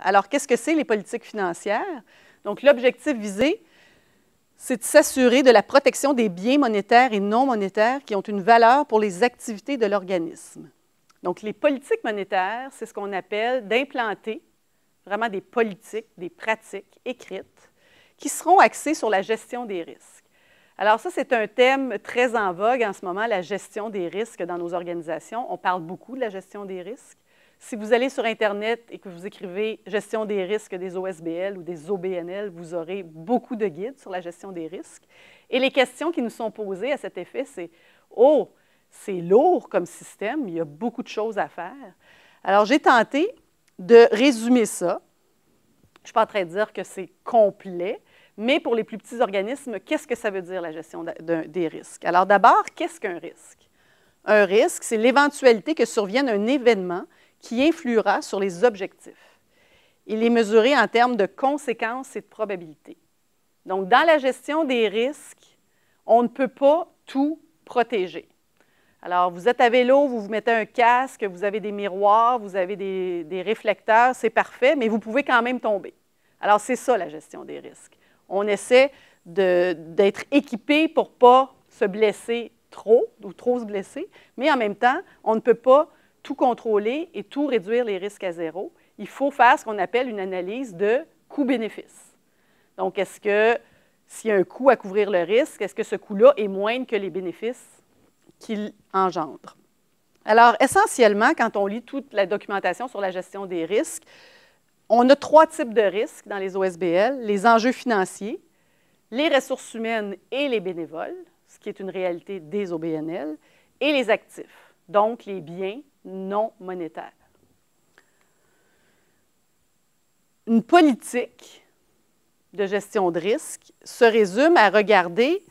Alors, qu'est-ce que c'est les politiques financières? Donc, l'objectif visé, c'est de s'assurer de la protection des biens monétaires et non monétaires qui ont une valeur pour les activités de l'organisme. Donc, les politiques monétaires, c'est ce qu'on appelle d'implanter vraiment des politiques, des pratiques écrites qui seront axées sur la gestion des risques. Alors ça, c'est un thème très en vogue en ce moment, la gestion des risques dans nos organisations. On parle beaucoup de la gestion des risques. Si vous allez sur Internet et que vous écrivez « gestion des risques des OSBL » ou des OBNL, vous aurez beaucoup de guides sur la gestion des risques. Et les questions qui nous sont posées à cet effet, c'est « Oh, c'est lourd comme système, il y a beaucoup de choses à faire. » Alors, j'ai tenté de résumer ça. Je ne suis pas en train de dire que c'est complet, mais pour les plus petits organismes, qu'est-ce que ça veut dire la gestion des risques? Alors d'abord, qu'est-ce qu'un risque? Un risque, c'est l'éventualité que survienne un événement qui influera sur les objectifs. Il est mesuré en termes de conséquences et de probabilités. Donc, dans la gestion des risques, on ne peut pas tout protéger. Alors, vous êtes à vélo, vous vous mettez un casque, vous avez des miroirs, vous avez des réflecteurs, c'est parfait, mais vous pouvez quand même tomber. Alors, c'est ça la gestion des risques. On essaie d'être équipé pour ne pas se blesser trop ou trop se blesser, mais en même temps, on ne peut pas tout contrôler et tout réduire les risques à zéro. Il faut faire ce qu'on appelle une analyse de coût-bénéfice. Donc, est-ce que s'il y a un coût à couvrir le risque, est-ce que ce coût-là est moindre que les bénéfices qu'il engendre? Alors, essentiellement, quand on lit toute la documentation sur la gestion des risques, on a 3 types de risques dans les OSBL, les enjeux financiers, les ressources humaines et les bénévoles, ce qui est une réalité des OBNL, et les actifs, donc les biens non monétaires. Une politique de gestion de risque se résume à regarder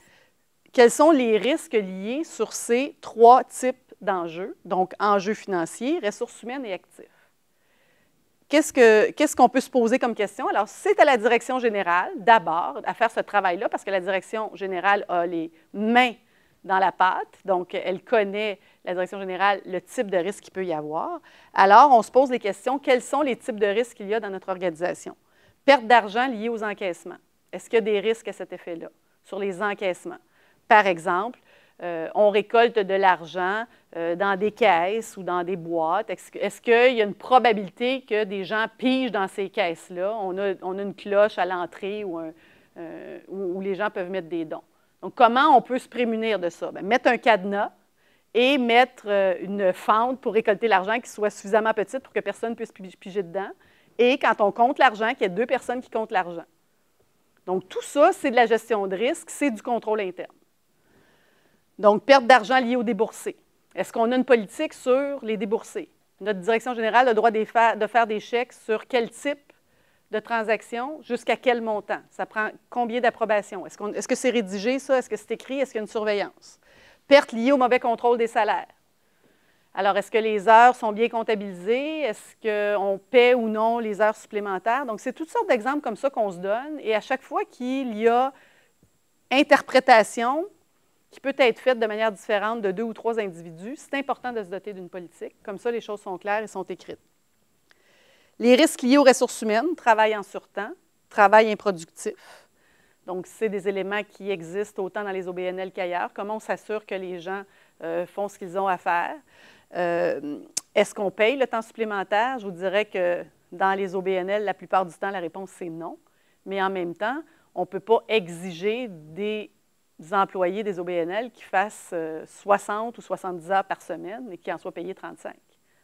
quels sont les risques liés sur ces 3 types d'enjeux, donc enjeux financiers, ressources humaines et actifs. Qu'est-ce qu'on peut se poser comme question? Alors, c'est à la direction générale, d'abord, à faire ce travail-là, parce que la direction générale a les mains dans la pâte, donc elle connaît, la direction générale, le type de risque qu'il peut y avoir. Alors, on se pose les questions, quels sont les types de risques qu'il y a dans notre organisation? Perte d'argent liée aux encaissements. Est-ce qu'il y a des risques à cet effet-là, sur les encaissements? Par exemple, on récolte de l'argent dans des caisses ou dans des boîtes. Est-ce qu'il y a une probabilité que des gens pigent dans ces caisses-là? On a une cloche à l'entrée où les gens peuvent mettre des dons. Donc, comment on peut se prémunir de ça? Bien, mettre un cadenas et mettre une fente pour récolter l'argent qui soit suffisamment petite pour que personne ne puisse piger dedans. Et quand on compte l'argent, qu'il y ait 2 personnes qui comptent l'argent. Donc, tout ça, c'est de la gestion de risque, c'est du contrôle interne. Donc, perte d'argent liée aux déboursés. Est-ce qu'on a une politique sur les déboursés? Notre direction générale a le droit de faire des chèques sur quel type de transaction, jusqu'à quel montant? Ça prend combien d'approbations? Est-ce que c'est rédigé, ça? Est-ce que c'est écrit? Est-ce qu'il y a une surveillance? Perte liée au mauvais contrôle des salaires. Alors, est-ce que les heures sont bien comptabilisées? Est-ce qu'on paie ou non les heures supplémentaires? Donc, c'est toutes sortes d'exemples comme ça qu'on se donne. Et à chaque fois qu'il y a interprétation qui peut être faite de manière différente de 2 ou 3 individus, c'est important de se doter d'une politique. Comme ça, les choses sont claires et sont écrites. Les risques liés aux ressources humaines, travail en surtemps, travail improductif. Donc, c'est des éléments qui existent autant dans les OBNL qu'ailleurs. Comment on s'assure que les gens font ce qu'ils ont à faire? Est-ce qu'on paye le temps supplémentaire? Je vous dirais que dans les OBNL, la plupart du temps, la réponse, c'est non. Mais en même temps, on ne peut pas exiger des employés des OBNL qui fassent 60 ou 70 heures par semaine et qui en soient payés 35.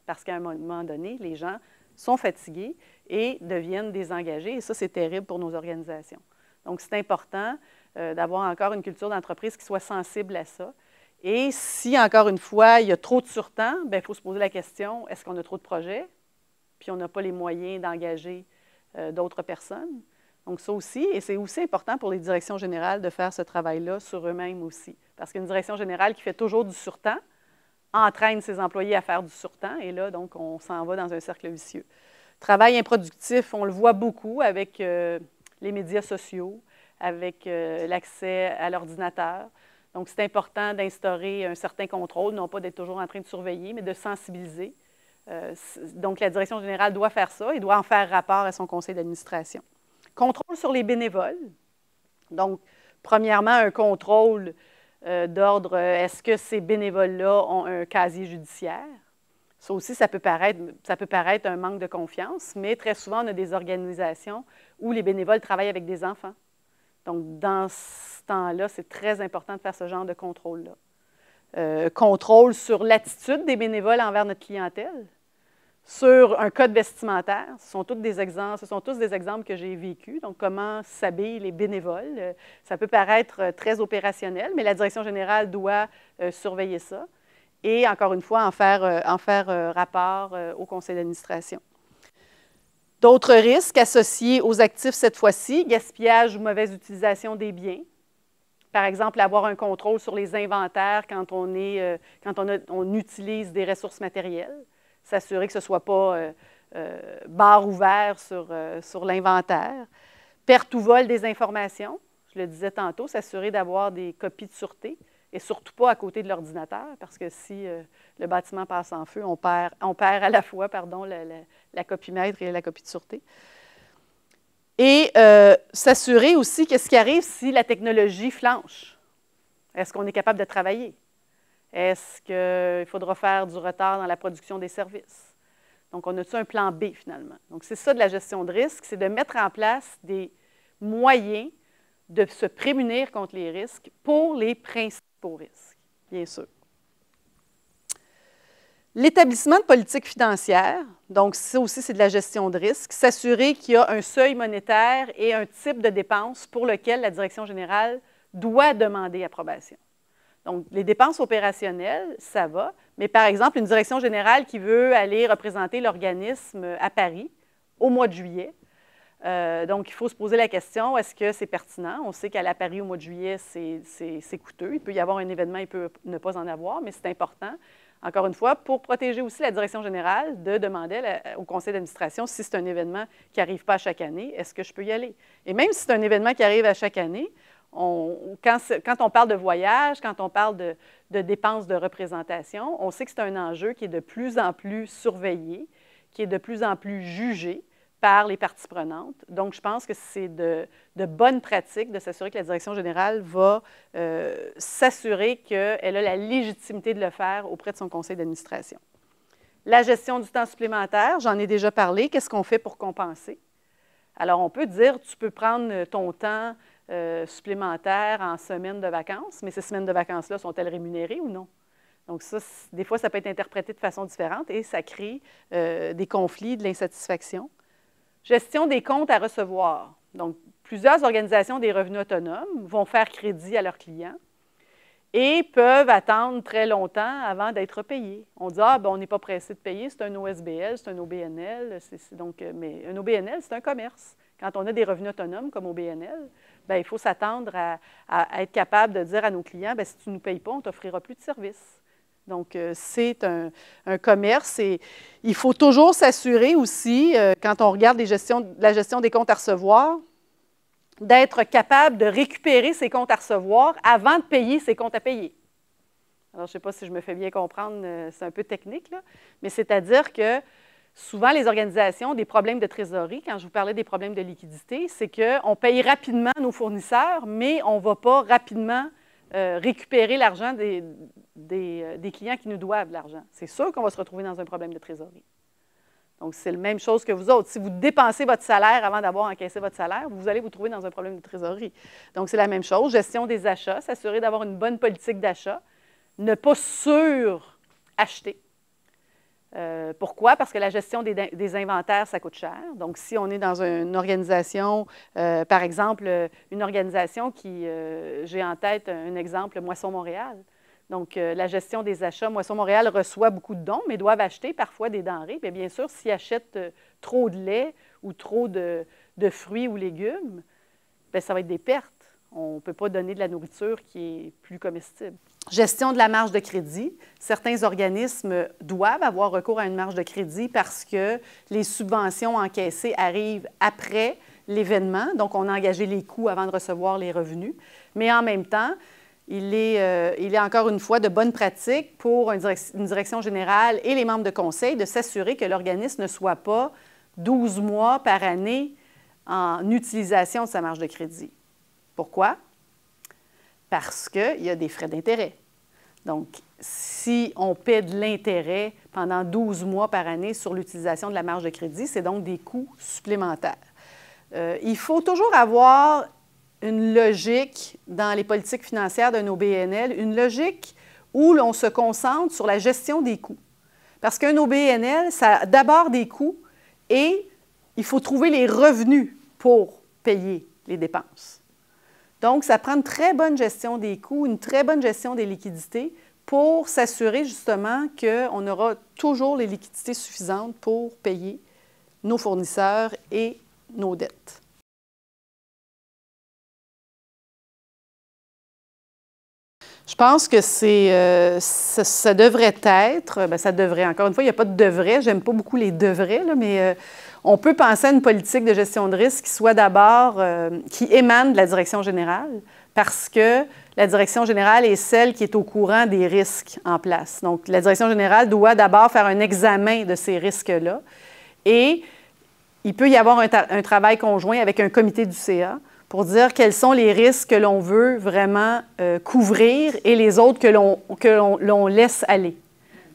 Parce qu'à un moment donné, les gens sont fatigués et deviennent désengagés. Et ça, c'est terrible pour nos organisations. Donc, c'est important d'avoir encore une culture d'entreprise qui soit sensible à ça. Et si, encore une fois, il y a trop de surtemps, bien, il faut se poser la question, est-ce qu'on a trop de projets? Puis on n'a pas les moyens d'engager d'autres personnes. Donc, ça aussi, et c'est aussi important pour les directions générales de faire ce travail-là sur eux-mêmes aussi. Parce qu'une direction générale qui fait toujours du surtemps entraîne ses employés à faire du surtemps, et là, donc, on s'en va dans un cercle vicieux. Travail improductif, on le voit beaucoup avec les médias sociaux, avec l'accès à l'ordinateur. Donc, c'est important d'instaurer un certain contrôle, non pas d'être toujours en train de surveiller, mais de sensibiliser Donc, la direction générale doit faire ça et doit en faire rapport à son conseil d'administration. Contrôle sur les bénévoles. Donc, premièrement, un contrôle d'ordre, est-ce que ces bénévoles-là ont un casier judiciaire? Ça aussi, ça peut paraître un manque de confiance, mais très souvent, on a des organisations où les bénévoles travaillent avec des enfants. Donc, dans ce temps-là, c'est très important de faire ce genre de contrôle-là. Contrôle sur l'attitude des bénévoles envers notre clientèle, sur un code vestimentaire. Ce sont tous des exemples que j'ai vécus. Donc, comment s'habillent les bénévoles. Ça peut paraître très opérationnel, mais la direction générale doit surveiller ça. Et encore une fois, en faire rapport au conseil d'administration. D'autres risques associés aux actifs cette fois-ci, gaspillage ou mauvaise utilisation des biens. Par exemple, avoir un contrôle sur les inventaires quand on utilise des ressources matérielles. S'assurer que ce ne soit pas barre ouvert sur l'inventaire. Perte ou vol des informations. Je le disais tantôt, s'assurer d'avoir des copies de sûreté. Et surtout pas à côté de l'ordinateur, parce que si le bâtiment passe en feu, on perd à la fois la copie maître et la copie de sûreté. Et s'assurer aussi qu'est-ce qui arrive si la technologie flanche. Est-ce qu'on est capable de travailler? Est-ce qu'il faudra faire du retard dans la production des services? Donc, on a-tu un plan B, finalement? Donc, c'est ça de la gestion de risque, c'est de mettre en place des moyens de se prémunir contre les risques pour les principaux risques, bien sûr. L'établissement de politique financière, donc ça aussi, c'est de la gestion de risque, s'assurer qu'il y a un seuil monétaire et un type de dépenses pour lequel la direction générale doit demander approbation. Donc, les dépenses opérationnelles, ça va, mais par exemple, une direction générale qui veut aller représenter l'organisme à Paris au mois de juillet, donc, il faut se poser la question, est-ce que c'est pertinent? On sait qu'à Paris, au mois de juillet, c'est coûteux. Il peut y avoir un événement, il peut ne pas en avoir, mais c'est important, encore une fois, pour protéger aussi la direction générale, de demander au conseil d'administration si c'est un événement qui n'arrive pas à chaque année, est-ce que je peux y aller? Et même si c'est un événement qui arrive à chaque année, quand on parle de voyage, quand on parle de dépenses de représentation, on sait que c'est un enjeu qui est de plus en plus surveillé, qui est de plus en plus jugé par les parties prenantes. Donc, je pense que c'est de bonnes pratiques de s'assurer que la direction générale va s'assurer qu'elle a la légitimité de le faire auprès de son conseil d'administration. La gestion du temps supplémentaire, j'en ai déjà parlé. Qu'est-ce qu'on fait pour compenser? Alors, on peut dire, tu peux prendre ton temps supplémentaire en semaine de vacances, mais ces semaines de vacances-là, sont-elles rémunérées ou non? Donc, ça, des fois, ça peut être interprété de façon différente et ça crée des conflits, de l'insatisfaction. Gestion des comptes à recevoir. Donc, plusieurs organisations des revenus autonomes vont faire crédit à leurs clients et peuvent attendre très longtemps avant d'être payés. On dit, ah, ben, on n'est pas pressé de payer, c'est un OSBL, c'est un OBNL. Mais un OBNL, c'est un commerce. Quand on a des revenus autonomes comme OBNL, bien, il faut s'attendre à être capable de dire à nos clients, bien, si tu ne nous payes pas, on ne t'offrira plus de services. Donc, c'est un commerce et il faut toujours s'assurer aussi, quand on regarde la gestion des comptes à recevoir, d'être capable de récupérer ces comptes à recevoir avant de payer ces comptes à payer. Alors, je ne sais pas si je me fais bien comprendre, c'est un peu technique, là, mais c'est-à-dire que souvent, les organisations ont des problèmes de trésorerie. Quand je vous parlais des problèmes de liquidité, c'est qu'on paye rapidement nos fournisseurs, mais on ne va pas rapidement récupérer l'argent des clients qui nous doivent de l'argent. C'est sûr qu'on va se retrouver dans un problème de trésorerie. Donc, c'est la même chose que vous autres. Si vous dépensez votre salaire avant d'avoir encaissé votre salaire, vous allez vous trouver dans un problème de trésorerie. Donc, c'est la même chose. Gestion des achats, s'assurer d'avoir une bonne politique d'achat. Ne pas sur-acheter. Pourquoi? Parce que la gestion des inventaires, ça coûte cher. Donc, si on est dans une organisation, par exemple, une organisation qui, j'ai en tête un exemple, Moisson Montréal. Donc, la gestion des achats, Moisson Montréal reçoit beaucoup de dons, mais doivent acheter parfois des denrées. Bien sûr, s'ils achètent trop de lait ou trop de fruits ou légumes, bien, ça va être des pertes. On ne peut pas donner de la nourriture qui est plus comestible. Gestion de la marge de crédit. Certains organismes doivent avoir recours à une marge de crédit parce que les subventions encaissées arrivent après l'événement. Donc, on a engagé les coûts avant de recevoir les revenus. Mais en même temps, il est encore une fois de bonne pratique pour une direction générale et les membres de conseil de s'assurer que l'organisme ne soit pas 12 mois par année en utilisation de sa marge de crédit. Pourquoi? Parce qu'il y a des frais d'intérêt. Donc, si on paie de l'intérêt pendant 12 mois par année sur l'utilisation de la marge de crédit, c'est donc des coûts supplémentaires. Il faut toujours avoir une logique dans les politiques financières d'un OBNL, une logique où l'on se concentre sur la gestion des coûts. Parce qu'un OBNL, ça a d'abord des coûts et il faut trouver les revenus pour payer les dépenses. Donc, ça prend une très bonne gestion des coûts, une très bonne gestion des liquidités pour s'assurer justement qu'on aura toujours les liquidités suffisantes pour payer nos fournisseurs et nos dettes. Je pense que ça devrait être, bien, ça devrait, encore une fois, il n'y a pas de devrait, j'aime pas beaucoup les devraient, là, mais on peut penser à une politique de gestion de risque qui soit d'abord, qui émane de la direction générale, parce que la direction générale est celle qui est au courant des risques en place. Donc, la direction générale doit d'abord faire un examen de ces risques-là et il peut y avoir un travail conjoint avec un comité du CA pour dire quels sont les risques que l'on veut vraiment couvrir et les autres que l'on laisse aller.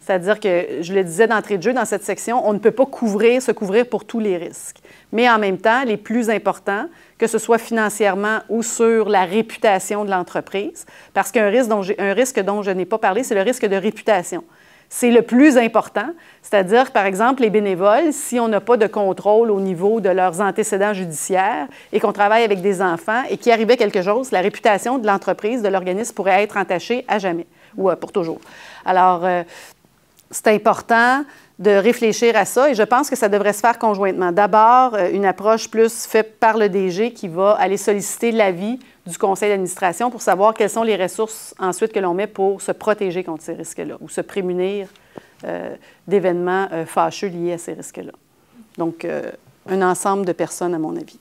C'est-à-dire que, je le disais d'entrée de jeu dans cette section, on ne peut pas se couvrir pour tous les risques. Mais en même temps, les plus importants, que ce soit financièrement ou sur la réputation de l'entreprise, parce qu'un risque dont je n'ai pas parlé, c'est le risque de réputation. C'est le plus important, c'est-à-dire, par exemple, les bénévoles, si on n'a pas de contrôle au niveau de leurs antécédents judiciaires et qu'on travaille avec des enfants et qu'il arrivait quelque chose, la réputation de l'entreprise, de l'organisme pourrait être entachée à jamais ou pour toujours. Alors, c'est important de réfléchir à ça et je pense que ça devrait se faire conjointement. D'abord, une approche plus faite par le DG qui va aller solliciter l'avis du conseil d'administration pour savoir quelles sont les ressources ensuite que l'on met pour se protéger contre ces risques-là ou se prémunir d'événements fâcheux liés à ces risques-là. Donc, un ensemble de personnes, à mon avis.